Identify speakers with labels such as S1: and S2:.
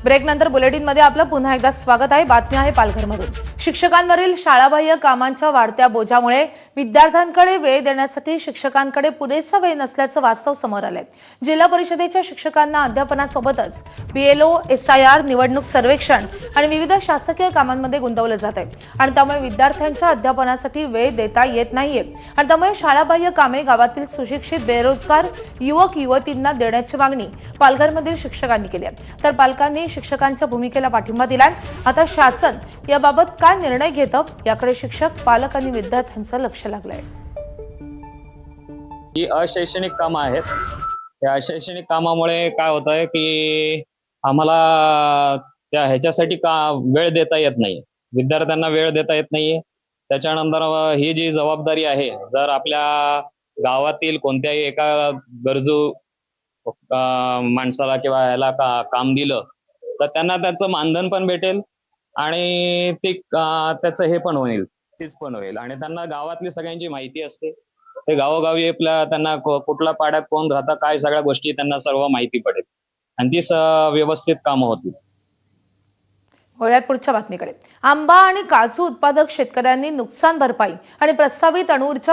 S1: ब्रेकनंतर बुलेटिनमध्ये आपलं पुन्हा एकदा स्वागत आहे। बातमी आहे पालघरमधून। शिक्षकांवरील शाळाबाह्य कामांच्या वाढत्या बोजामुळे विद्यार्थ्यांकडे वेळ देण्यासाठी शिक्षकांकडे पुरेसा वेळ नसल्याचं वास्तव समोर आलंय। जिल्हा परिषदेच्या शिक्षकांना अध्यापनासोबतच बीएलओ, एसआयआर, निवडणूक सर्वेक्षण आणि विविध शासकीय कामांमध्ये गुंतवलं जात आहे आणि त्यामुळे विद्यार्थ्यांच्या अध्यापनासाठी वेळ देता येत नाहीये आणि त्यामुळे शाळाबाह्य कामे गावातील सुशिक्षित बेरोजगार युवक युवतींना देण्याची मागणी पालघरमधील शिक्षकांनी केली आहे। तर पालकांनी शिक्षकांच्या भूमिकेला पाठिंबा दिलाय। आता शासन याबाबत काय निर्णय घेतं याकडे शिक्षक, पालक आणि विद्यार्थ्यांचं लक्ष लागलंय।
S2: ही अशैक्षणिक कामं आहेत। या अशैक्षणिक कामामुळे काय होतंय की आम्हाला त्या ह्याच्यासाठी वेळ देता येत नाही, विद्यार्थ्यांना वेळ देता येत नाहीये। त्याच्यानंतर ही जी जबाबदारी आहे, जर आपल्या गावातील कोणत्याही एका गरजू माणसाला किंवा ह्याला काम दिलं तर त्यांना त्याचं मानधन पण भेटेल आणि ते त्याचं हे पण होईल, तीच पण होईल आणि त्यांना गावातली सगळ्यांची माहिती असते। ते गावोगावी आपल्या त्यांना कुठल्या पाड्यात कोण राहतं, काय सगळ्या गोष्टी त्यांना सर्व माहिती पडेल आणि ती व्यवस्थित कामं होतील।
S1: वळूयात पुढच्या बातमीकडे। आंबा आणि काजू उत्पादक शेतकऱ्यांनी नुकसान भरपाई आणि प्रस्तावित अणुऊर्जा